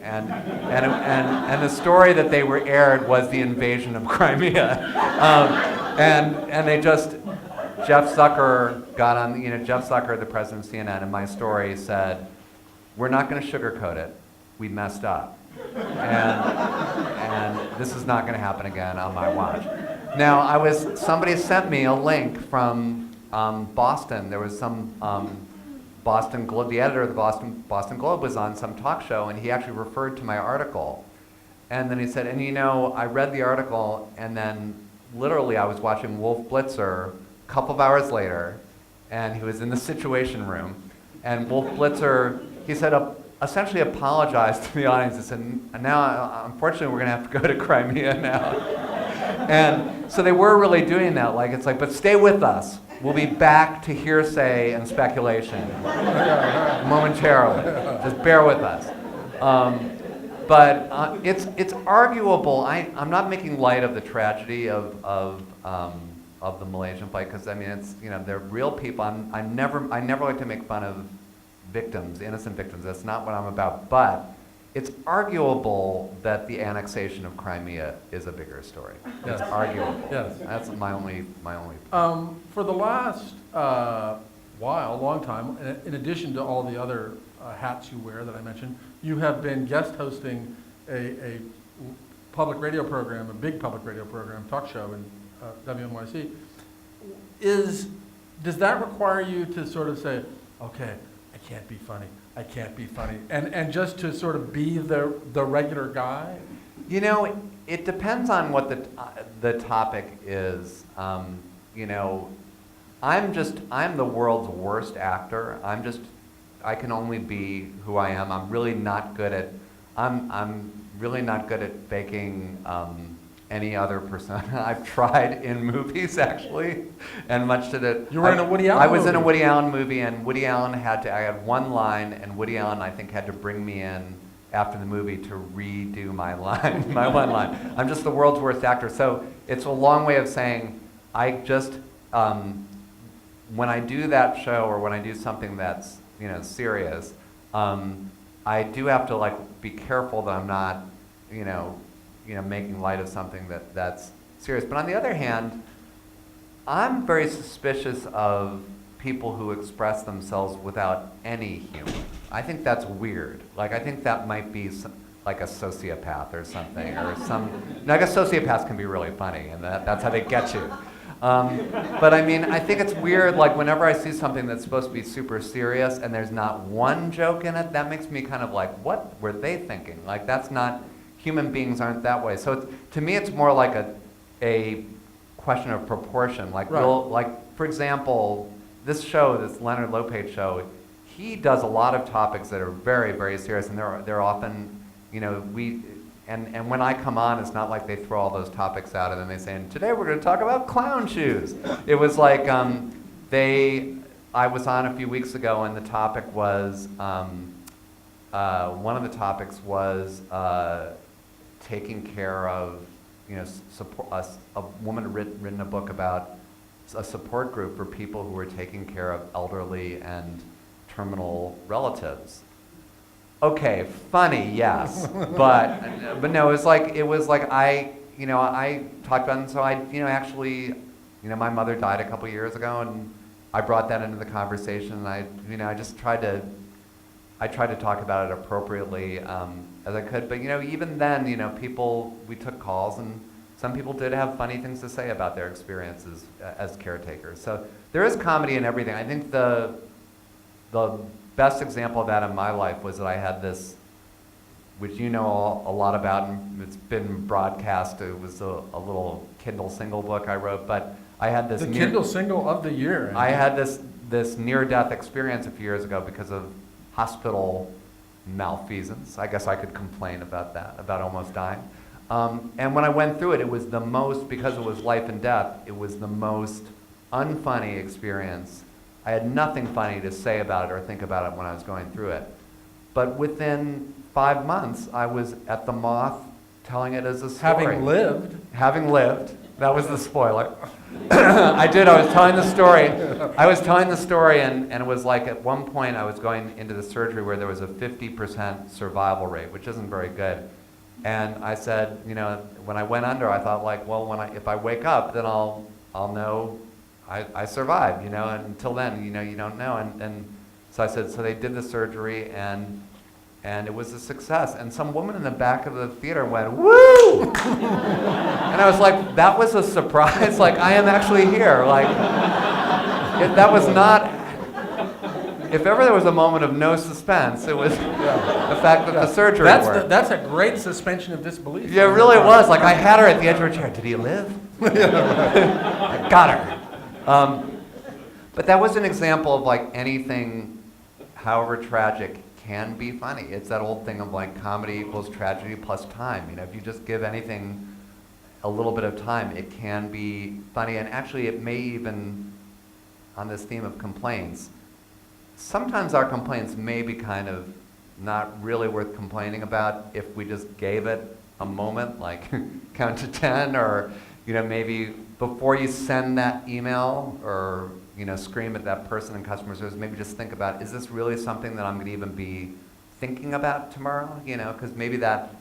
and the story that they were aired was the invasion of Crimea, and they just Jeff Zucker got on. Jeff Zucker, the president of CNN, in my story said, "We're not going to sugarcoat it. We messed up, and this is not going to happen again on my watch." Now, somebody sent me a link from Boston. There was some Boston Globe, the editor of the Boston Globe was on some talk show, and he actually referred to my article. And then he said, I read the article, and then literally I was watching Wolf Blitzer a couple of hours later, and he was in the Situation Room, and Wolf Blitzer, he said, essentially apologized to the audience and said, now, unfortunately, we're going to have to go to Crimea now. And so they were really doing that. But stay with us. We'll be back to hearsay and speculation momentarily. Just bear with us. But it's arguable. I'm not making light of the tragedy of the Malaysian flight, because it's they're real people. I never like to make fun of victims, innocent victims. That's not what I'm about. But it's arguable that the annexation of Crimea is a bigger story. Yes. It's arguable. Yes. That's my only. For the last long time, in addition to all the other hats you wear that I mentioned, you have been guest hosting a public radio program, a big public radio program, talk show in WNYC. Does that require you to sort of say, okay, I can't be funny, and just to sort of be the regular guy? It depends on what the topic is. I'm the world's worst actor. I can only be who I am. I'm really not good at faking any other persona. I've tried in movies, actually, and much to the. You were in a Woody Allen movie. I was in a Woody Allen movie, and Woody Allen I had one line, and Woody Allen, I think, had to bring me in after the movie to redo my line, my one line. I'm just the world's worst actor. So it's a long way of saying, when I do that show, or when I do something that's serious, I do have to be careful that I'm not, making light of something that's serious. But on the other hand, I'm very suspicious of people who express themselves without any humor. I think that's weird. I think that might be like a sociopath or something, or I guess sociopaths can be really funny, and that's how they get you. But I think it's weird, whenever I see something that's supposed to be super serious and there's not one joke in it, that makes me kind of what were they thinking? That's not, human beings aren't that way. So to me, it's more like a question of proportion. For example, this show, this Leonard Lopate show, he does a lot of topics that are very, very serious, and they're often, and when I come on, it's not like they throw all those topics out and then they say, and today we're going to talk about clown shoes. It was I was on a few weeks ago, and the topic was, one of the topics was taking care of, support, a woman had written a book about a support group for people who were taking care of elderly and terminal relatives. Okay, funny, yes, but no. It was like I talked about it, and so actually, my mother died a couple years ago, and I brought that into the conversation, and I tried to talk about it appropriately as I could, but even then, we took calls, and some people did have funny things to say about their experiences as caretakers. So there is comedy in everything. I think the best example of that in my life was that I had this, which a lot about, and it's been broadcast. It was a little Kindle single book I wrote, but I had this Kindle single of the year. I had this near-death experience a few years ago because of hospital malfeasance. I guess I could complain about that, about almost dying. And when I went through it, it was the most, because it was life and death, it was the most unfunny experience. I had nothing funny to say about it or think about it when I was going through it. But within 5 months, I was at the Moth telling it as a story. Having lived. That was the spoiler. I was telling the story. And it was like at one point I was going into the surgery where there was a 50% survival rate, which isn't very good. And I said, when I went under, I thought like, well, if I wake up, then I'll know I survived, and until then, you don't know. And so I said, so they did the surgery and it was a success. And some woman in the back of the theater went, woo! And I was like, that was a surprise. Like, I am actually here. Like, that was not, if ever there was a moment of no suspense, it was the fact that the surgery worked. That's a great suspension of disbelief. Yeah, it really was. Like, I had her at the edge of her chair. Did he live? I got her. But that was an example of like anything, however tragic, can be funny. It's that old thing of like comedy equals tragedy plus time. If you just give anything a little bit of time, it can be funny. And actually it may even, on this theme of complaints, sometimes our complaints may be kind of not really worth complaining about if we just gave it a moment, like count to 10, or maybe before you send that email or scream at that person in customer service, maybe just think about, is this really something that I'm going to even be thinking about tomorrow? Because maybe that,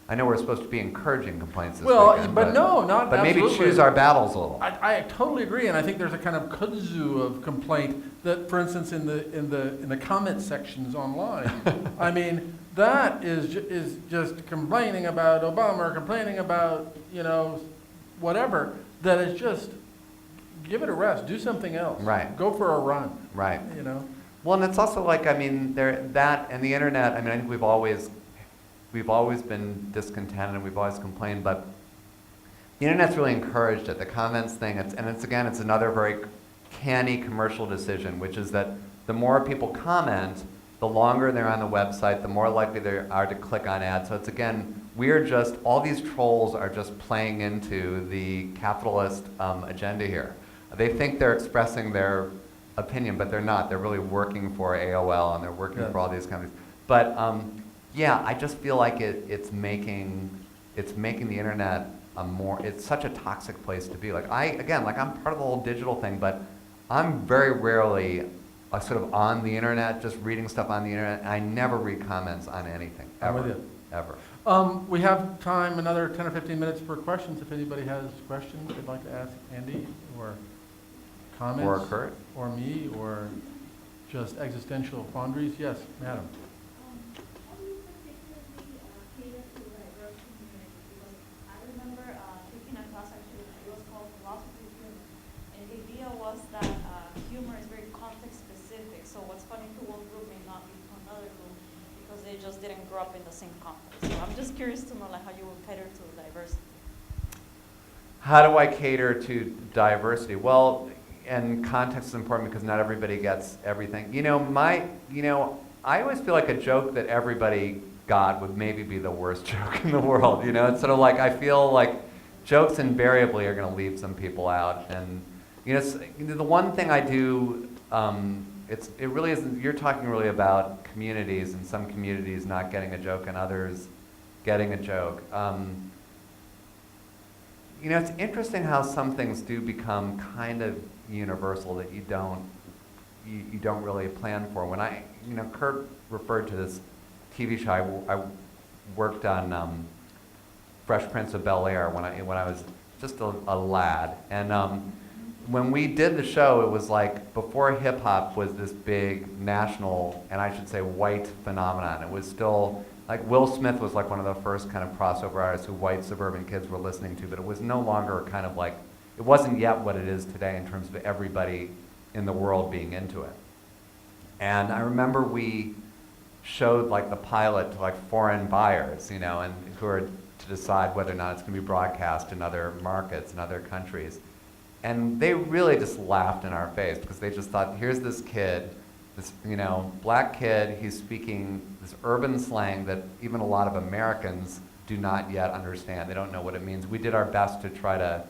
I know we're supposed to be encouraging complaints this weekend, but no, not but maybe absolutely. choose our battles a little. I totally agree, and I think there's a kind of kudzu of complaint that, for instance, in the comment sections online, I mean, that is just complaining about Obama or complaining about whatever. That is just, give it a rest, do something else. Right. Go for a run. Right. Well, and it's also like, that and the internet, I think we've always been discontented and we've always complained, but the internet's really encouraged it. The comments thing, it's another very canny commercial decision, which is that the more people comment, the longer they're on the website, the more likely they are to click on ads. So it's all these trolls are just playing into the capitalist agenda here. They think they're expressing their opinion, but they're not. They're really working for AOL and they're working for all these companies. But I just feel like it's making the internet it's such a toxic place to be. Like I'm part of the whole digital thing, but I'm very rarely sort of on the internet, just reading stuff on the internet. And I never read comments on anything, ever. I'm with you. Ever. We have time, another 10 or 15 minutes for questions. If anybody has questions they'd like to ask Andy, or comments, Or Kurt. or me, or just existential quandaries. Yes, madam. How do you particularly cater to the diverse community? Because I remember taking a class actually, it was called philosophy of humor, and the idea was that humor is very context specific. So what's funny to one group may not be to another group because they just didn't grow up in the same context. So I'm just curious to know how you would cater to diversity. How do I cater to diversity? Well, and context is important because not everybody gets everything. I always feel like a joke that everybody got would maybe be the worst joke in the world. It's sort of like, I feel like jokes invariably are going to leave some people out. And the one thing I do, it really isn't. You're talking really about communities, and some communities not getting a joke and others getting a joke. It's interesting how some things do become kind of universal that you don't really plan for. When Kurt referred to this TV show, I worked on Fresh Prince of Bel-Air when I was just a lad, and when we did the show, it was like before hip hop was this big national, and I should say white phenomenon. It was still like Will Smith was like one of the first kind of crossover artists who white suburban kids were listening to, but it was no longer kind of like, it wasn't yet what it is today in terms of everybody in the world being into it. And I remember we showed like the pilot to like foreign buyers, and who are to decide whether or not it's going to be broadcast in other markets, in other countries. And they really just laughed in our face because they just thought, here's this kid, this black kid, he's speaking this urban slang that even a lot of Americans do not yet understand. They don't know what it means. We did our best to try to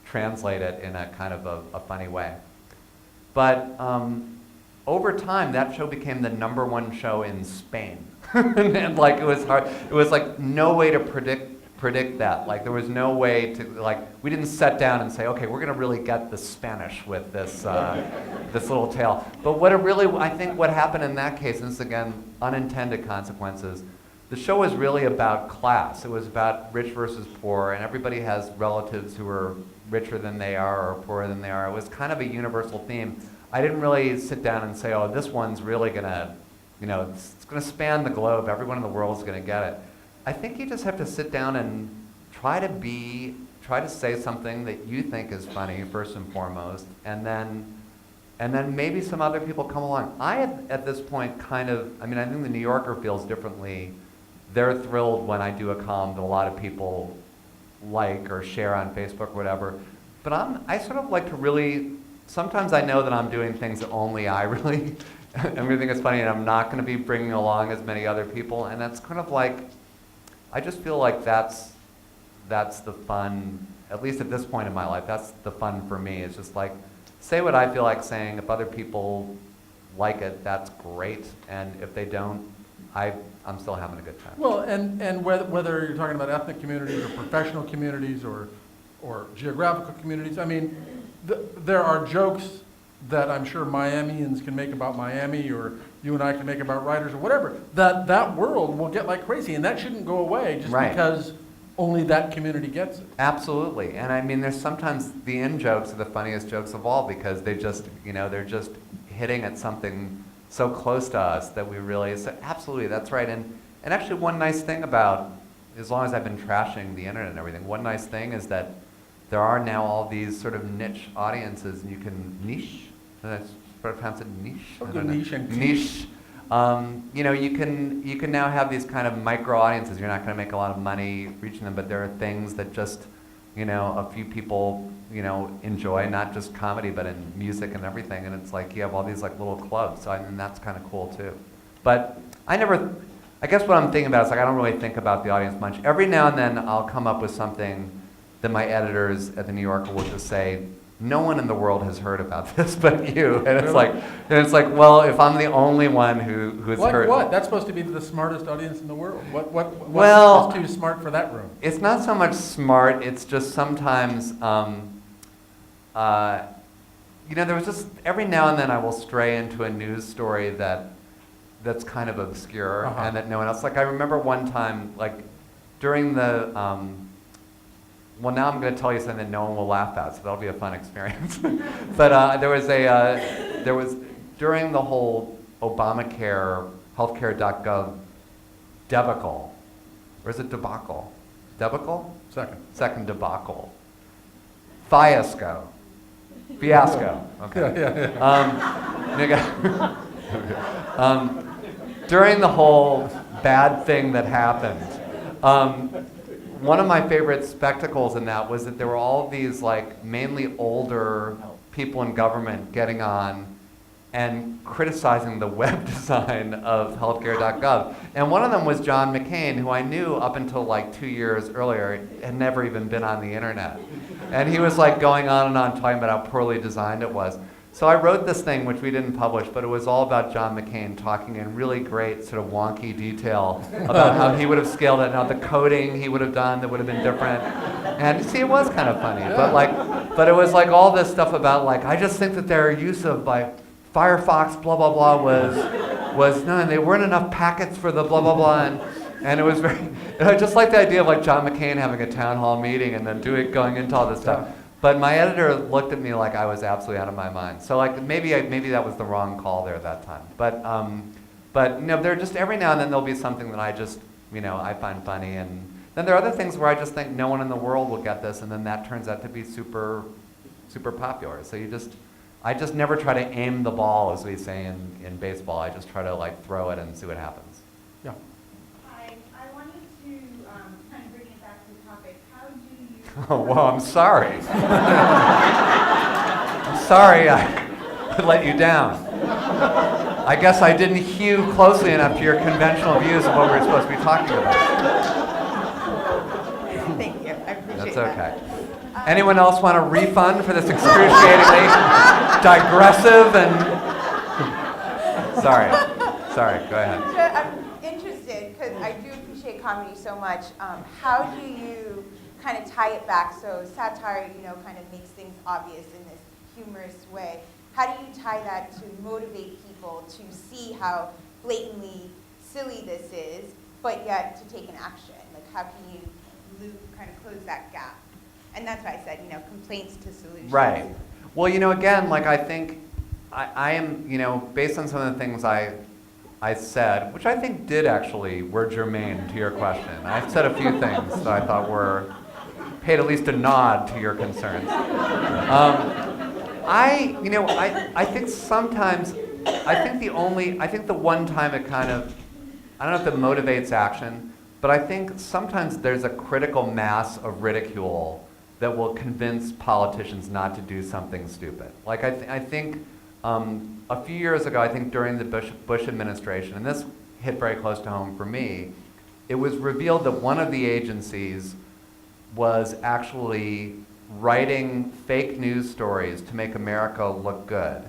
translate it in a kind of a funny way. But over time, that show became the #1 show in Spain. And like it was hard. It was like no way to predict predict that. Like there was no way to, like, we didn't sit down and say, okay, we're gonna really get the Spanish with this, this little tale. But what it really, I think what happened in that case, and this again, unintended consequences, the show was really about class. It was about rich versus poor, and everybody has relatives who are richer than they are or poorer than they are. It was kind of a universal theme. I didn't really sit down and say, oh, this one's really gonna, you know, it's gonna span the globe. Everyone in the world is gonna get it. I think you just have to sit down and try to say something that you think is funny first and foremost, and then maybe some other people come along. I at this point kind of, I mean, I think the New Yorker feels differently. They're thrilled when I do a column that a lot of people like or share on Facebook or whatever. But I sort of like to really, sometimes I know that I'm doing things that only I really am going to think it's funny, and I'm not going to be bringing along as many other people, and that's kind of like, I just feel like that's the fun, at least at this point in my life, that's the fun for me. It's just like, say what I feel like saying. If other people like it, that's great. And if they don't, I'm still having a good time. Well, and whether you're talking about ethnic communities or professional communities or geographical communities, I mean, there are jokes that I'm sure Miamians can make about Miami, or you and I can make about writers or whatever. That world will get like crazy, and that shouldn't go away just Right. because only that community gets it. Absolutely. And I mean, there's sometimes the in-jokes are the funniest jokes of all, because they just, you know, they're just hitting at something so close to us that we really say, absolutely, that's right. And actually one nice thing about, as long as I've been trashing the internet and everything, one nice thing is that there are now all these sort of niche audiences, and you can niche, that's what I pronounce it, niche? I don't know. Niche and Niche. You know, you can now have these kind of micro audiences. You're not going to make a lot of money reaching them, but there are things that just, you know, a few people, you know, enjoy, not just comedy, but in music and everything. And it's like you have all these like little clubs. So I mean, that's kind of cool too. But I guess what I'm thinking about is like I don't really think about the audience much. Every now and then I'll come up with something that my editors at the New Yorker will just say, no one in the world has heard about this but you. And it's like, well, if I'm the only one who's heard. What? That's supposed to be the smartest audience in the world. Well, what's too smart for that room? It's not so much smart, it's just sometimes, you know, there was just, every now and then I will stray into a news story that's kind of obscure and that no one else, like I remember one time, like during the, well, now I'm going to tell you something that no one will laugh at, so that'll be a fun experience. But there was during the whole Obamacare, healthcare.gov debacle, or is it debacle? Debacle? Second debacle. Fiasco. Okay. During the whole bad thing that happened, one of my favorite spectacles in that was that there were all these like mainly older people in government getting on and criticizing the web design of healthcare.gov. And one of them was John McCain, who I knew up until like 2 years earlier had never even been on the internet. And he was like going on and on talking about how poorly designed it was. So I wrote this thing, which we didn't publish, but it was all about John McCain talking in really great sort of wonky detail about how he would have scaled it, and how the coding he would have done that would have been different. And see, it was kind of funny, but it was like all this stuff about like, I just think that their use of like Firefox blah blah blah was no, and they weren't enough packets for the blah blah blah, and it was very, I just like the idea of like John McCain having a town hall meeting and then going into all this stuff. But my editor looked at me like I was absolutely out of my mind. So like maybe that was the wrong call there at that time. But you know, there just every now and then there'll be something that I just, you know, I find funny, and then there are other things where I just think no one in the world will get this, and then that turns out to be super, super popular. So I just never try to aim the ball, as we say in baseball. I just try to like throw it and see what happens. Yeah. Hi, I wanted to kind of bring it back to the topic. How do you... Oh, well, I'm sorry. I'm sorry I let you down. I guess I didn't hew closely enough to your conventional views of what we're supposed to be talking about. Thank you, I appreciate That's that. okay. Anyone else want a refund for this excruciatingly digressive and... Sorry, go ahead. I'm interested, because I do appreciate appreciate comedy so much. How do you kind of tie it back? So satire, kind of makes things obvious in this humorous way. How do you tie that to motivate people to see how blatantly silly this is, but yet to take an action? Like, how can you kind of close that gap? And that's why I said, complaints to solutions. Right. Well, again, like I think I am, based on some of the things I said, which I think were germane to your question. I said a few things that I thought paid at least a nod to your concerns. I think sometimes, I think the one time it kind of, I don't know if it motivates action, but I think sometimes there's a critical mass of ridicule that will convince politicians not to do something stupid. Like I think a few years ago, I think during the Bush administration, and this hit very close to home for me, it was revealed that one of the agencies was actually writing fake news stories to make America look good.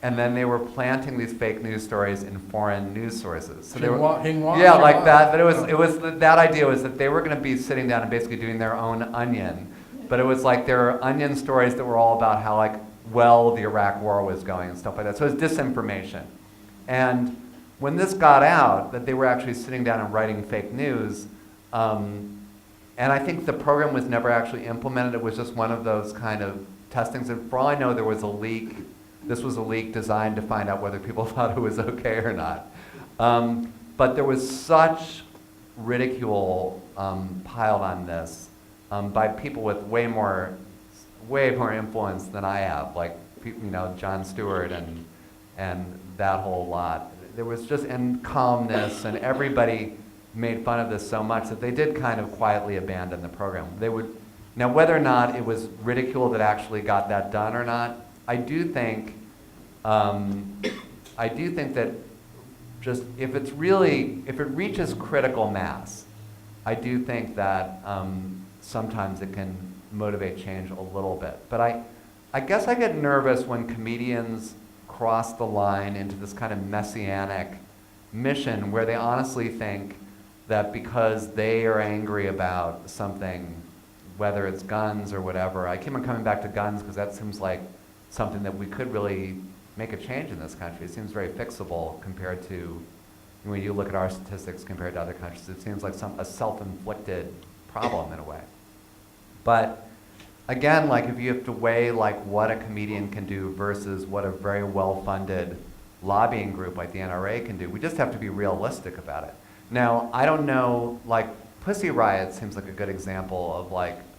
And then they were planting these fake news stories in foreign news sources. So yeah, like that. But that idea was that they were going to be sitting down and basically doing their own Onion. But it was like their Onion stories that were all about how well the Iraq War was going and stuff like that. So it was disinformation. And when this got out, that they were actually sitting down and writing fake news, and I think the program was never actually implemented. It was just one of those kind of testings. And for all I know, there was a leak. This was a leak designed to find out whether people thought it was okay or not. But there was such ridicule piled on this by people with way more influence than I have, like Jon Stewart and that whole lot. There was just calmness, and everybody made fun of this so much that they did kind of quietly abandon the program. Now whether or not it was ridicule that actually got that done or not, I do think that just if it reaches critical mass, I do think that sometimes it can motivate change a little bit. But I guess I get nervous when comedians cross the line into this kind of messianic mission where they honestly think that because they are angry about something, whether it's guns or whatever, I keep on coming back to guns because that seems like something that we could really make a change in this country. It seems very fixable compared to, when you look at our statistics compared to other countries, it seems like a self-inflicted problem in a way. But again, if you have to weigh what a comedian can do versus what a very well-funded lobbying group like the NRA can do, we just have to be realistic about it. Now, I don't know, Pussy Riot seems like a good example of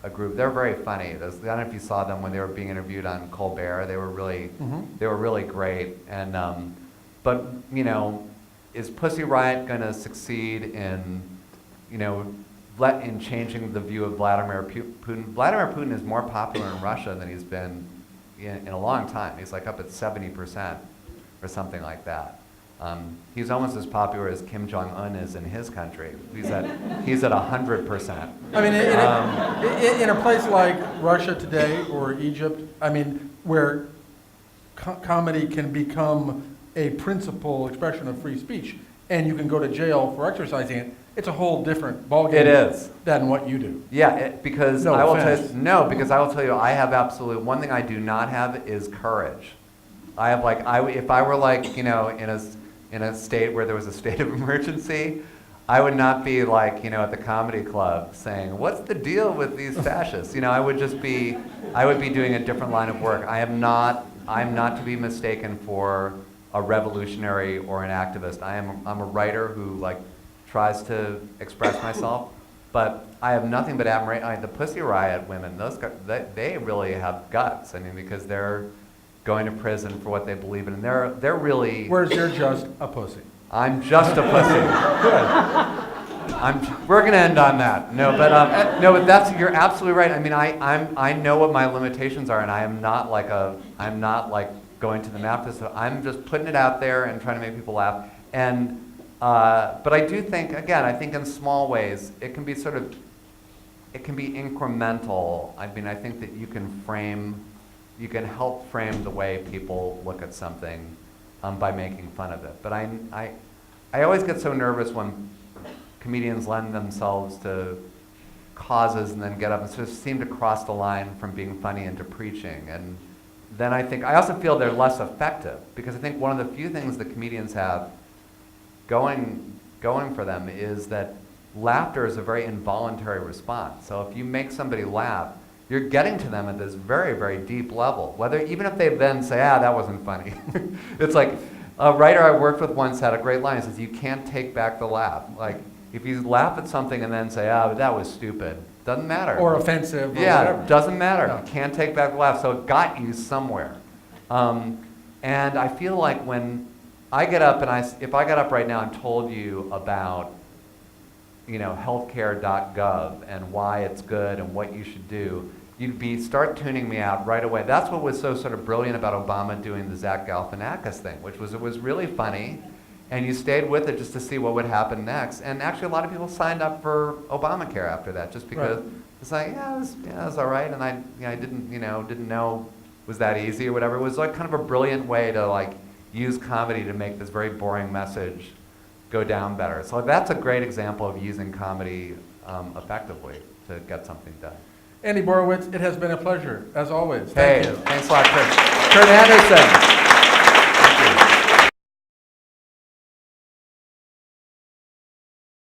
a group. They're very funny. I don't know if you saw them when they were being interviewed on Colbert. They were really great. And but is Pussy Riot going to succeed in in changing the view of Vladimir Putin? Vladimir Putin is more popular in Russia than he's been in a long time. He's up at 70% or something like that. He's almost as popular as Kim Jong-un is in his country. He's at 100%. I mean, in a place like Russia today or Egypt, where comedy can become a principal expression of free speech, and you can go to jail for exercising it, it's a whole different ballgame. It is. Than what you do. Yeah, because No I will offense. because I will tell you, I have absolutely, one thing I do not have is courage. I have if I were in a state where there was a state of emergency, I would not be at the comedy club saying, what's the deal with these fascists? I would be doing a different line of work. I'm not to be mistaken for a revolutionary or an activist. I'm a writer who tries to express myself, but I have nothing but admiration. The Pussy Riot women, those guys, they really have guts. Because they're going to prison for what they believe in, and they're really. Whereas you're just a pussy. I'm just a pussy. Good. We're gonna end on that. No, but you're absolutely right. I know what my limitations are, and I'm not going to the map. So I'm just putting it out there and trying to make people laugh. And but I do think, again, I think in small ways it can be incremental. I think that you can help frame the way people look at something by making fun of it. But I always get so nervous when comedians lend themselves to causes and then get up and sort of seem to cross the line from being funny into preaching. And then I also feel they're less effective, because I think one of the few things that comedians have going for them is that laughter is a very involuntary response. So if you make somebody laugh, you're getting to them at this very, very deep level. Even if they then say, that wasn't funny. It's like, a writer I worked with once had a great line. He says, you can't take back the laugh. Like, if you laugh at something and then say, but that was stupid, doesn't matter. Or offensive, or yeah, whatever. Doesn't matter. No. You can't take back the laugh. So it got you somewhere. And I feel like when I get up if I got up right now and told you about, healthcare.gov and why it's good and what you should do, you'd start tuning me out right away. That's what was so sort of brilliant about Obama doing the Zach Galifianakis thing, which was, it was really funny, and you stayed with it just to see what would happen next. And actually, a lot of people signed up for Obamacare after that, just because it's like, it was all right, and I didn't know was that easy or whatever. It was like kind of a brilliant way to like use comedy to make this very boring message go down better. So that's a great example of using comedy effectively to get something done. Andy Borowitz, it has been a pleasure, as always. Hey, Thank you. thanks a lot, Kurt. Kurt Andersen.